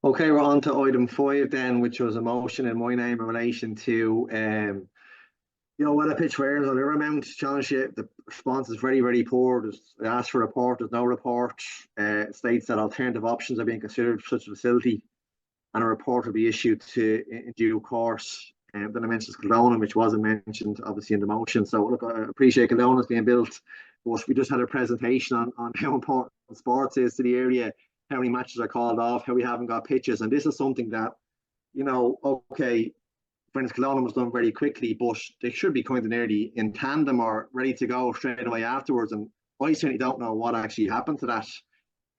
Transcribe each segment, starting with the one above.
Okay, we're on to item five then, which was a motion in my name in relation to what a pitch for Erin on Rivermount Championship. The response is very, very poor. They asked for a report, there's no report. It states that alternative options are being considered for such a facility, and a report will be issued in due course. Then I mentioned Kildonan, which wasn't mentioned obviously in the motion. So look, I appreciate Kildonan's being built, but we just had a presentation on how important sports is to the area, how many matches are called off, how we haven't got pitches, and this is something that okay, Friends Kildonan was done very quickly, but they should be kind of nearly in tandem or ready to go straight away afterwards. And I certainly don't know what actually happened to that.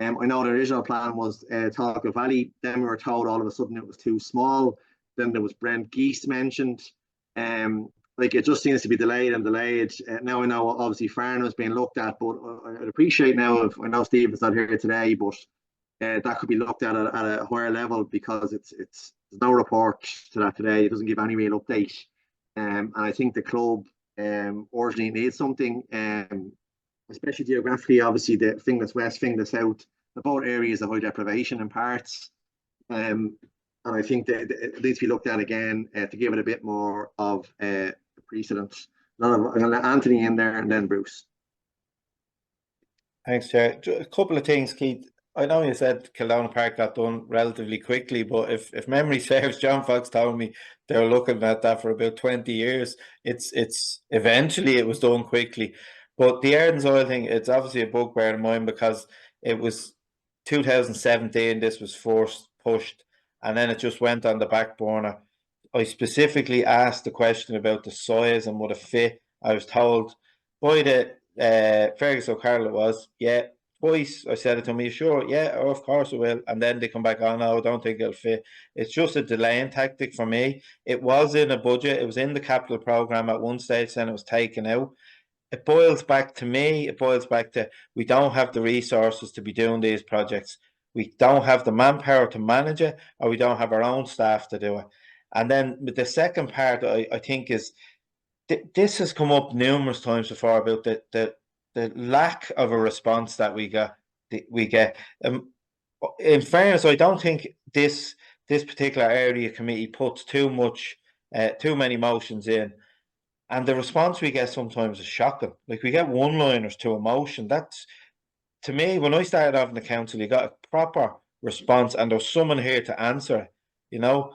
I know the original plan was Talca Valley. Then we were told all of a sudden it was too small. Then there was Brent Geese mentioned. Like it just seems to be delayed and delayed. Now I know obviously Farnham is being looked at, but I'd appreciate now if I know Stephen's not here today, but that could be looked at a higher level because it's there's no report to that today. It doesn't give any real update, and I think the club urgently needs something, especially geographically. Obviously, the thing that's west, thing that's south, the both areas of high deprivation in parts, and I think that it needs to be looked at again to give it a bit more of a precedent. I'm going to let Anthony in there and then Bruce. Thanks, Chair. A couple of things, Keith. I know you said Kildonan Park got done relatively quickly, but if memory serves, John Fox told me they were looking at that for about 20 years. It's eventually it was done quickly. But the Ardens Oil thing, it's obviously a bugbear in mine because it was 2017, this was first pushed, and then it just went on the back burner. I specifically asked the question about the size and would it fit. I was told by the Fergus O'Carroll it was, yeah, twice I said it to me, sure, yeah, oh, of course it will. And then they come back, oh no, I don't think it'll fit. It's just a delaying tactic for me. It was in a budget, it was in the capital programme at one stage, then it was taken out. It boils back to me, it boils back to we don't have the resources to be doing these projects. We don't have the manpower to manage it, or we don't have our own staff to do it. And then the second part I think is this has come up numerous times before about the lack of a response that we get. In fairness, I don't think this particular area committee puts too many motions in, and the response we get sometimes is shocking. Like we get one-liners to a motion. That's, to me, when I started off in the council, you got a proper response, and there's someone here to answer it. You know,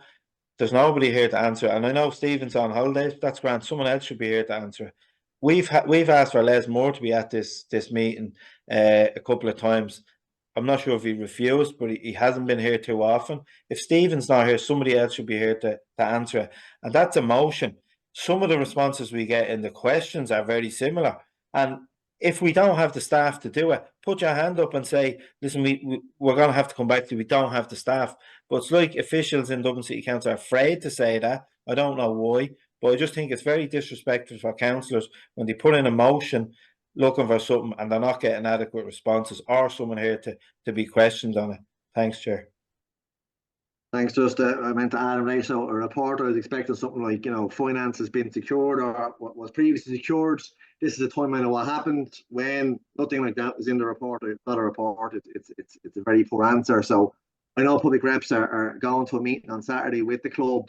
there's nobody here to answer it. And I know Stephen's on holidays, but that's grand. Someone else should be here to answer it. We've asked for Les Moore to be at this meeting a couple of times. I'm not sure if he refused, but he hasn't been here too often. If Stephen's not here, somebody else should be here to answer it. And that's a motion. Some of the responses we get in the questions are very similar. And if we don't have the staff to do it, put your hand up and say, listen, we're going to have to come back to you. We don't have the staff. But it's like officials in Dublin City Council are afraid to say that. I don't know why, but I just think it's very disrespectful for councillors when they put in a motion looking for something and they're not getting adequate responses or someone here to be questioned on it. Thanks, Chair. Thanks. Just I meant to add later, so a reporter was expecting something like, finance has been secured or what was previously secured. This is a timeline of what happened when nothing like that was in the report. It's not a report. It's a very poor answer. So I know public reps are going to a meeting on Saturday with the club,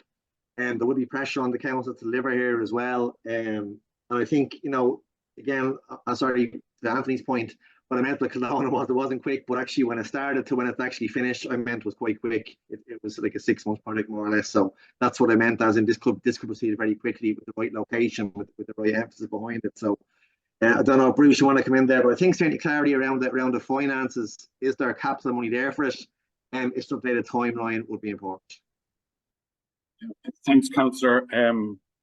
and there will be pressure on the council to deliver here as well. And I think, again, sorry, to Anthony's point, what I meant by Kildonan was it wasn't quick, but actually when it started to when it actually finished, I meant was quite quick. It was like a 6-month project more or less. So that's what I meant, as in this could proceed very quickly with the right location, with the right emphasis behind it. So I don't know, Bruce, you want to come in there, but I think certainly clarity around the finances. Is there capital money there for it? And if the updated timeline would be important. Thanks, Councillor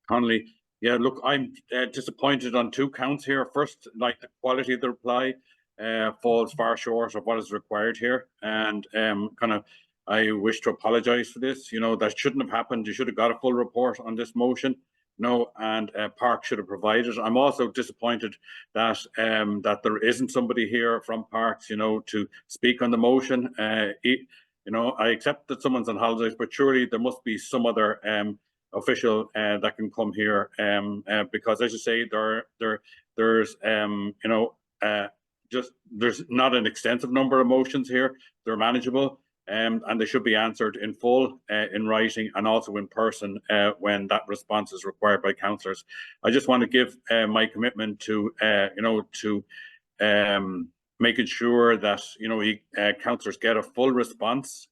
Connolly. Yeah, look, I'm disappointed on two counts here. First, like the quality of the reply falls far short of what is required here, and I wish to apologise for this. That shouldn't have happened. You should have got a full report on this motion. No, and Park should have provided. I'm also disappointed that that there isn't somebody here from Parks, to speak on the motion. I accept that someone's on holidays, but surely there must be some other official that can come here, because, as you say, there's there's not an extensive number of motions here. They're manageable. and they should be answered in full, in writing, and also in person when that response is required by councillors. I just want to give my commitment to making sure that councillors get a full response,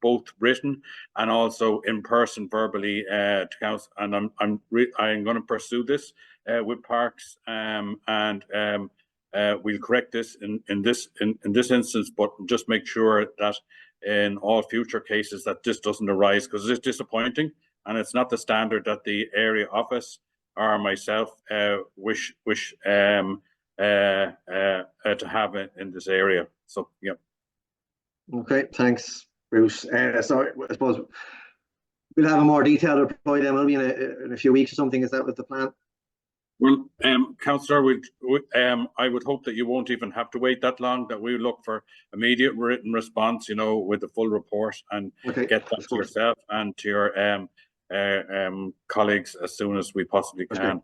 both written and also in person, verbally, to council. And I'm going to pursue this with Parks, and we'll correct this in this instance, but just make sure that in all future cases that this doesn't arise, because it's disappointing and it's not the standard that the area office or myself wish to have it in this area. So yeah. Okay, thanks, Bruce. So I suppose we'll have a more detailed reply then, maybe in a few weeks or something. Is that what the plan? Well, Councillor, I would hope that you won't even have to wait that long, that we look for immediate written response, with the full report, and get that to yourself and to your colleagues as soon as we possibly can.